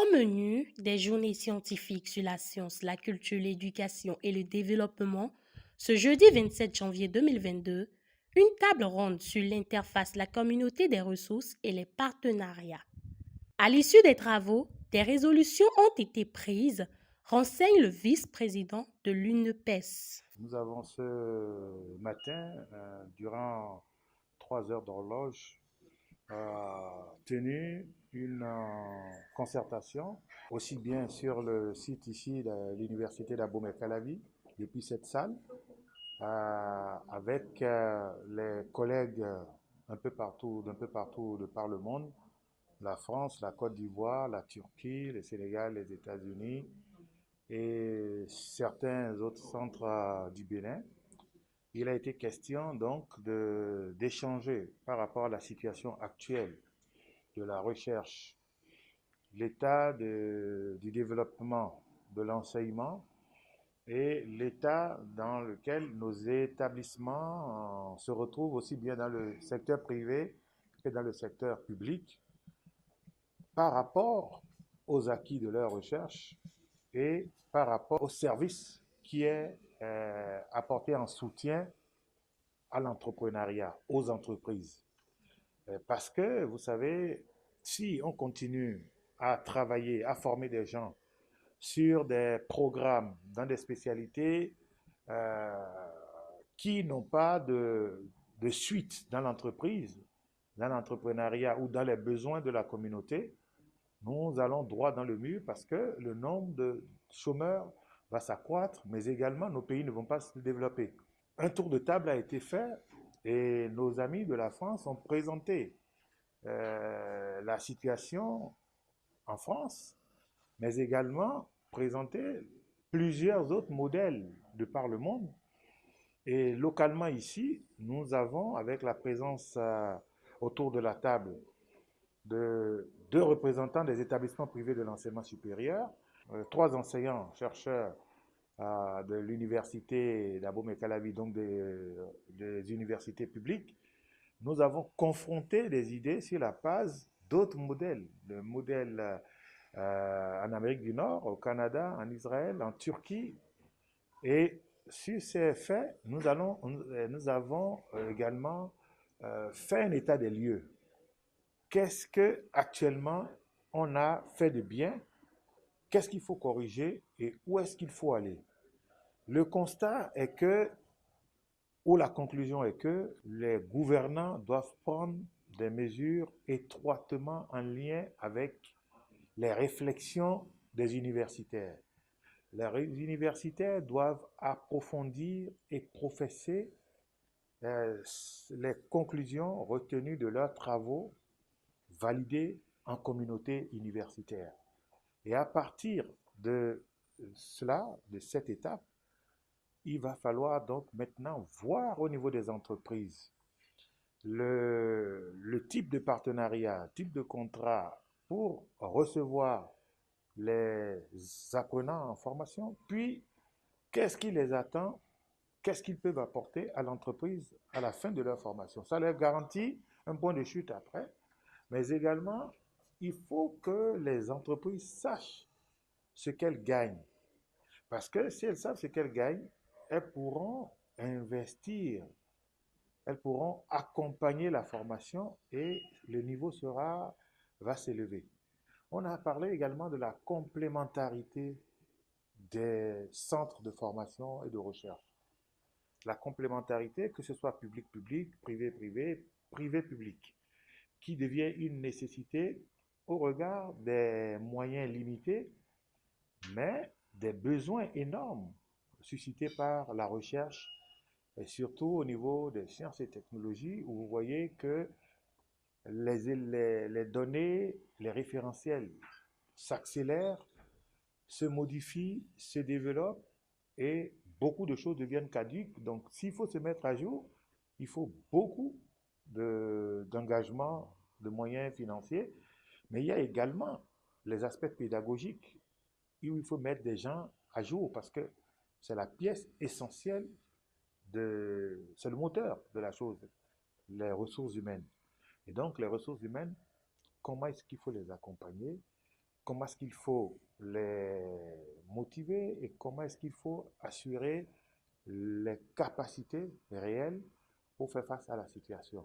Au menu des journées scientifiques sur la science, la culture, l'éducation et le développement, ce jeudi 27 janvier 2022, une table ronde sur l'interface, la communauté des ressources et les partenariats. À l'issue des travaux, des résolutions ont été prises, renseigne le vice-président de l'UNEPES. Nous avons ce matin, durant 3 heures d'horloge, tenu une concertation, aussi bien sur le site ici de l'université d'Abomey-Calavi, depuis cette salle, avec les collègues d'un peu partout de par le monde, la France, la Côte d'Ivoire, la Turquie, le Sénégal, les États-Unis et certains autres centres du Bénin. Il a été question donc d'échanger par rapport à la situation actuelle de la recherche, l'état du développement de l'enseignement et l'état dans lequel nos établissements se retrouvent aussi bien dans le secteur privé que dans le secteur public par rapport aux acquis de leur recherche et par rapport au service qui est apporté en soutien à l'entrepreneuriat, aux entreprises. Parce que, vous savez, si on continue à travailler, à former des gens sur des programmes dans des spécialités euh, qui n'ont pas de suite dans l'entreprise, dans l'entrepreneuriat ou dans les besoins de la communauté, nous allons droit dans le mur parce que le nombre de chômeurs va s'accroître, mais également nos pays ne vont pas se développer. Un tour de table a été fait et nos amis de la France ont présenté la situation en France, mais également présenté plusieurs autres modèles de par le monde. Et localement ici, nous avons, avec la présence autour de la table de deux représentants des établissements privés de l'enseignement supérieur, trois enseignants, chercheurs de l'université d'Abomey-Calavi, donc des universités publiques, nous avons confronté des idées sur la base d'autres modèles, le modèle en Amérique du Nord, au Canada, en Israël, en Turquie. Et sur ces faits, nous avons également fait un état des lieux. Qu'est-ce que actuellement on a fait de bien? Qu'est-ce qu'il faut corriger et où est-ce qu'il faut aller? Le constat est que, ou la conclusion est que les gouvernants doivent prendre des mesures étroitement en lien avec les réflexions des universitaires. Les universitaires doivent approfondir et professer les conclusions retenues de leurs travaux validés en communauté universitaire. Et à partir de cela, de cette étape, il va falloir donc maintenant voir au niveau des entreprises le type de partenariat, type de contrat pour recevoir les apprenants en formation, puis qu'est-ce qui les attend, qu'est-ce qu'ils peuvent apporter à l'entreprise à la fin de leur formation. Ça leur garantit un point de chute après, mais également, il faut que les entreprises sachent ce qu'elles gagnent. Parce que si elles savent ce qu'elles gagnent, elles pourront investir, elles pourront accompagner la formation et le niveau va s'élever. On a parlé également de la complémentarité des centres de formation et de recherche. La complémentarité, que ce soit public-public, privé-privé, privé-public, qui devient une nécessité au regard des moyens limités, mais des besoins énormes suscités par la recherche, et surtout au niveau des sciences et technologies, où vous voyez que les données, les référentiels s'accélèrent, se modifient, se développent et beaucoup de choses deviennent caduques. Donc, s'il faut se mettre à jour, il faut beaucoup d'engagement, de moyens financiers, mais il y a également les aspects pédagogiques où il faut mettre des gens à jour parce que c'est la pièce essentielle c'est le moteur de la chose, les ressources humaines. Et donc, les ressources humaines, comment est-ce qu'il faut les accompagner? comment est-ce qu'il faut les motiver et comment est-ce qu'il faut assurer les capacités réelles pour faire face à la situation.